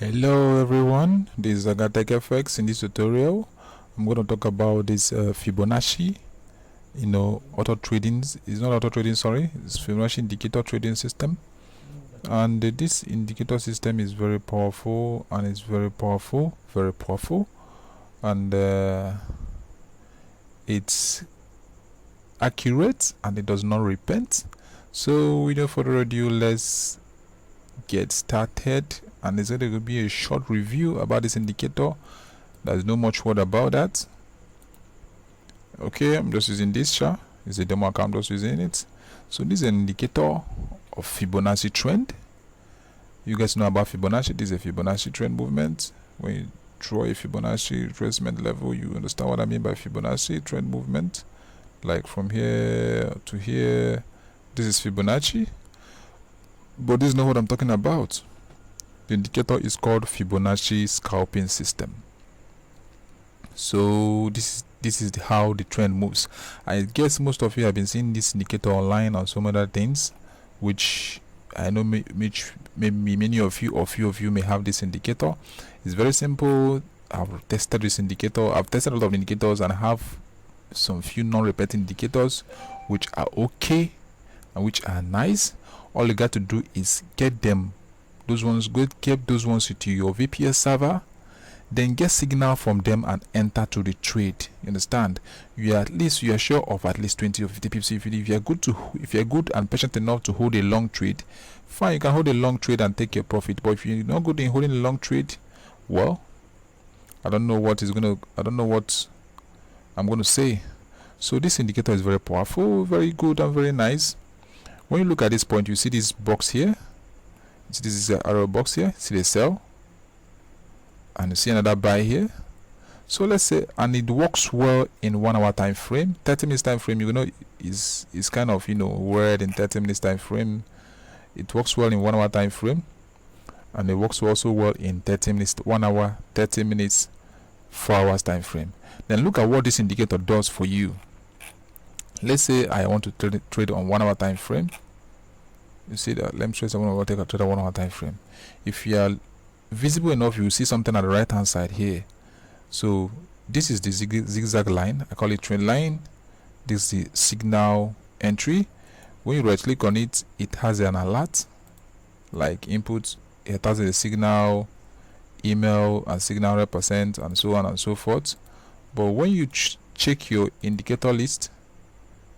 Hello everyone, this is ZagaTech-FX. In this tutorial I'm going to talk about this Fibonacci auto trading. It's not auto trading, sorry, it's Fibonacci indicator trading system. And this indicator system is very powerful, and it's very powerful, and it's accurate, and it does not repent. So without further ado, let's get started. And it's going to be a short review about this indicator. There's no much word about that. Okay, I'm just using this chart. It's a demo account, I'm just using it. So this is an indicator of Fibonacci trend. You guys know about Fibonacci. This is a Fibonacci trend movement. When you draw a Fibonacci retracement level, you understand what I mean by Fibonacci trend movement. Like from here to here, this is Fibonacci. But this is not what I'm talking about. The indicator is called Fibonacci scalping system. So this is how the trend moves. I guess most of you have been seeing this indicator online on some other things, which I know maybe many of you or few of you may have this indicator. It's very simple. I've tested this indicator. I've tested a lot of indicators and have some few non-repeating indicators which are okay and which are nice. All you got to do is get them. Those ones good, keep those ones to your VPS server, then get signal from them and enter to the trade. You understand? You are sure of at least 20 or 50 pips. If you're good and patient enough to hold a long trade, fine, you can hold a long trade and take your profit. But if you're not good in holding a long trade, well, I don't know what I'm gonna say. So this indicator is very powerful, very good, and very nice. When you look at this point, you see this box here. This is an arrow box here. See the sell, and you see another buy here. So let's say, and it works well in 1 hour time frame. 30 minutes time frame, is kind of weird in 30 minutes time frame. It works well in 1 hour time frame, and it works also well in 30 minutes, 1 hour, 30 minutes, 4 hours time frame. Then look at what this indicator does for you. Let's say I want to trade on 1 hour time frame. You see that? Let me trace. I want to take a trade on 1 hour time frame. If you are visible enough, you will see something at the right hand side here. So this is the zigzag line. I call it trend line. This is the signal entry. When you right click on it, it has an alert like input. It has a signal, email, and signal represent, and so on and so forth. But when you check your indicator list,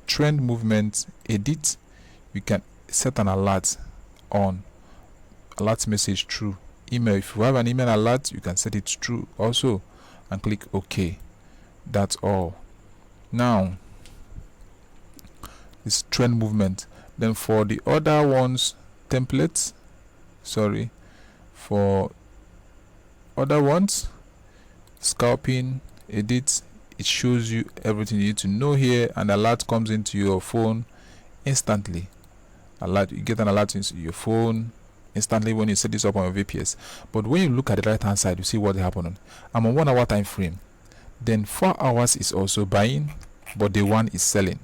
trend movement, edit, you can set an alert on, alert message true, email. If you have an email alert, you can set it true also and click OK. That's all. Now it's trend movement. Then for the other ones, templates, for other ones, scalping, edit, it shows you everything you need to know here, and alert comes into your phone instantly. Alert, you get an alert into your phone instantly when you set this up on your VPS. But when you look at the right hand side, you see what is happening. I'm on 1 hour time frame. Then 4 hours is also buying, but the one is selling.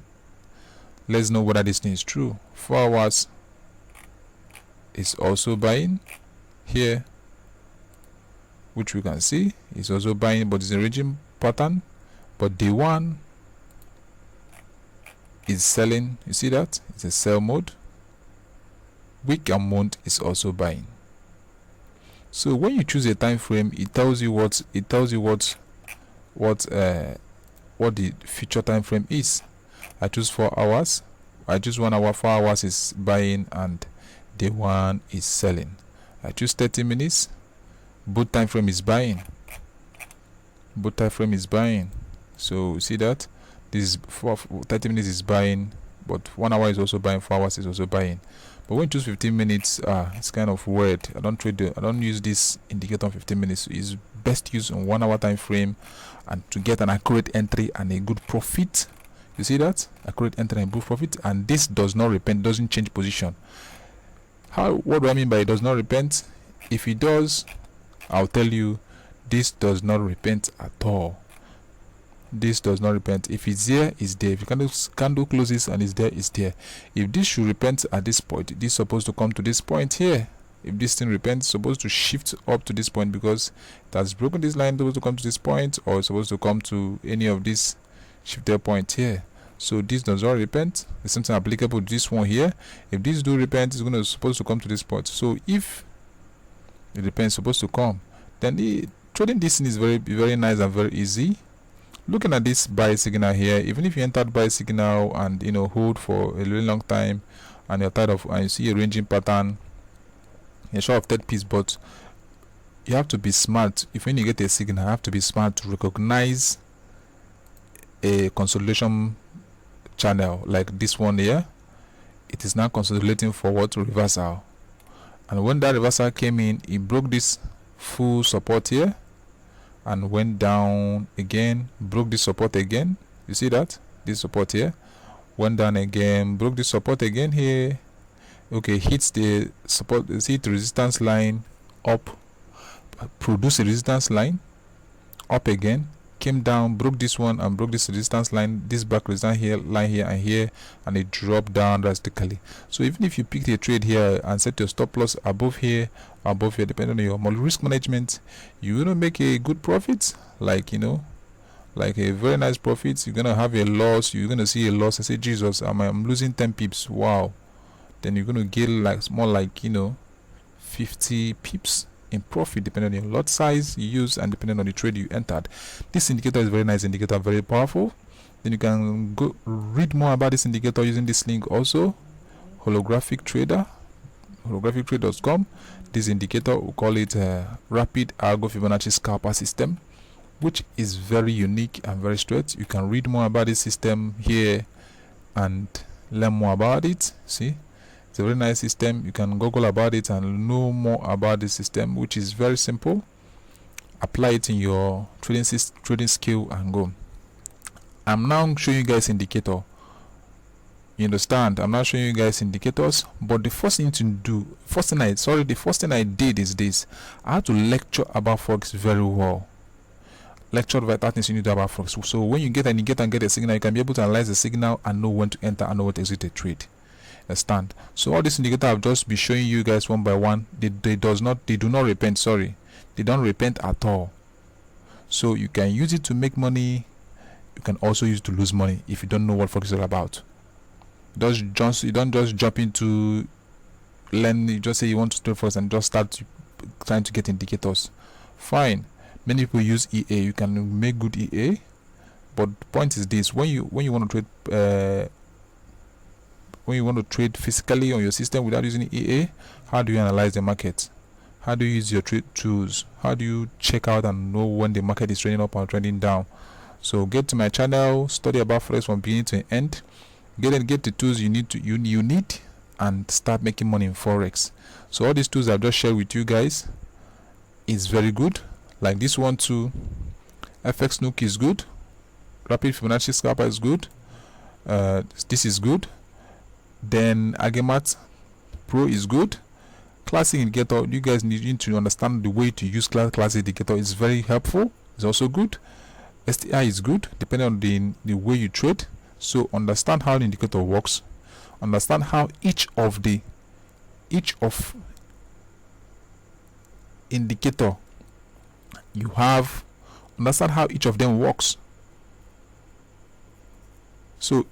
Let's know whether this thing is true. 4 hours is also buying here, which we can see is also buying, but it's a ranging pattern. But the one is selling. You see that? It's a sell mode. Week and month is also buying. So when you choose a time frame, it tells you what the future time frame is. I choose 4 hours. I choose 1 hour. 4 hours is buying, and the one is selling. I choose 30 minutes. Both time frame is buying. Both time frame is buying. So see that this is 30 minutes is buying, but 1 hour is also buying. 4 hours is also buying. But when you choose 15 minutes, it's kind of weird. I don't use this indicator on 15 minutes. It's best used on 1 hour time frame, and to get an accurate entry and a good profit. You see that? Accurate entry and good profit. And this does not repent, doesn't change position. What do I mean by it does not repent? If it does, I'll tell you, this does not repent at all. This does not repent. If it's there, it's there. If you candle closes and it's there, it's there. If this should repent at this point, this is supposed to come to this point here. if this thing repents, it's supposed to shift up to this point because it has broken this line. It's supposed to come to this point, or it's supposed to come to any of these shifted point here. So this does not repent. It's something applicable to this one here. If this do repent, it's supposed to come to this point. So if it repents, supposed to come, then the trading this thing is very nice and very easy. Looking at this buy signal here, even if you entered buy signal and hold for a really long time, and you're tired of, and you see a ranging pattern, you're short of third piece, but you have to be smart. If when you get a signal, you have to be smart to recognize a consolidation channel like this one here. It is now consolidating forward to reversal, and when that reversal came in, it broke this full support here and went down again, broke this support again. You see that this support here went down again, broke this support again here. Okay, hits the support, see the resistance line up, produce a resistance line up again, came down, broke this one and broke this resistance line, this back resistance here, line here and here, and it dropped down drastically. So even if you picked a trade here and set your stop loss above here, depending on your risk management, you're gonna make a good profit, like like a very nice profit. You're gonna have a loss, you're gonna see a loss and say, Jesus, I'm losing 10 pips. Wow. Then you're gonna get more like 50 pips in profit, depending on your lot size you use and depending on the trade you entered. This indicator is a very nice indicator, very powerful. Then you can go read more about this indicator using this link also, holographictrade.com. This indicator, we call it rapid algo Fibonacci scalper system, which is very unique and very straight. You can read more about this system here and learn more about it. See, it's a very nice system. You can Google about it and know more about this system, which is very simple. Apply it in your trading skill and go. I'm now showing you guys indicator. You understand? I'm not showing you guys indicators, but the first thing I did is this. I had to lecture about Forex very well. Lecture about things you need to about Forex. So when you get an indicator and get a signal, you can be able to analyze the signal and know when to enter and know when to exit a trade. Understand? So all this indicator I've just be showing you guys one by one. They do not repent. Sorry, they don't repent at all. So you can use it to make money. You can also use it to lose money if you don't know what Forex is all about. You don't just jump into learn. You just say you want to trade Forex and just start trying to get indicators. Fine. Many people use EA. You can make good EA, but the point is this: when you want to trade physically on your system without using EA, how do you analyze the market? How do you use your trade tools? How do you check out and know when the market is trending up or trending down? So get to my channel, study about Forex from beginning to end. Get the tools you need and start making money in Forex. So all these tools I've just shared with you guys is very good. Like this one too, FX Nook is good, Rapid Fibonacci Scalper is good, this is good, then Agimat Pro is good. Classic Indicator, you guys need to understand the way to use Classic Indicator. It's very helpful. It's also good. STI is good depending on the way you trade. So understand how the indicator works, understand how each of indicator you have, understand how each of them works. So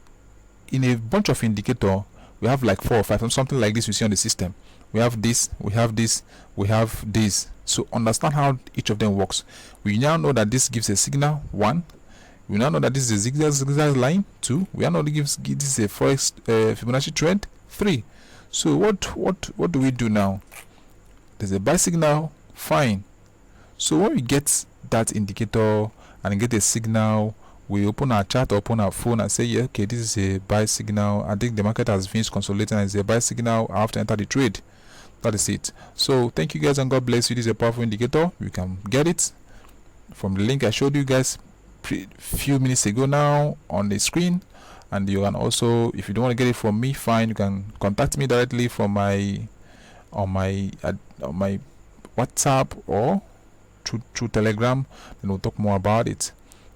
in a bunch of indicator, we have like 4 or 5, something like this you see on the system. We have this, we have this, we have this. So understand how each of them works. We now know that this gives a signal 1. We now know that this is a zigzag line 2. We now know that this is a Forex Fibonacci trend 3. So what do we do now? There's a buy signal, fine. So when we get that indicator and get a signal, we open our chart, open our phone and say, yeah, okay, this is a buy signal. I think the market has finished consolidating and it's a buy signal. I have to enter the trade. That is it. So thank you guys and God bless you. This is a powerful indicator. You can get it from the link I showed you guys few minutes ago now on the screen, and you can also, if you don't want to get it from me, fine, you can contact me directly from my on my WhatsApp or through Telegram, and we'll talk more about it.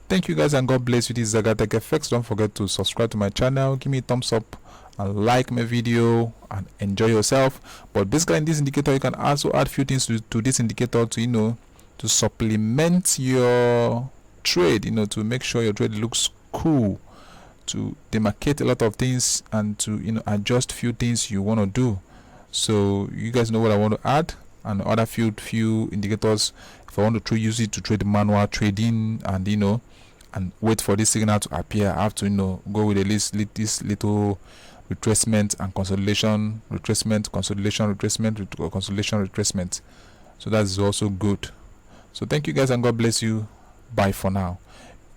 Thank you guys and God bless you. This is ZagaTech-FX. Don't forget to subscribe to my channel, give me a thumbs up and like my video and enjoy yourself. But basically in this indicator, you can also add few things to this indicator to to supplement your trade, to make sure your trade looks cool, to demarcate a lot of things, and to adjust few things you want to do. So you guys know what I want to add, and other few indicators. If I want to use it to trade manual trading, and and wait for this signal to appear, I have to go with this little retracement and consolidation, retracement, consolidation, retracement, consolidation, retracement. So that's also good. So thank you guys, and God bless you. Bye for now.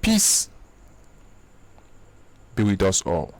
Peace be with us all.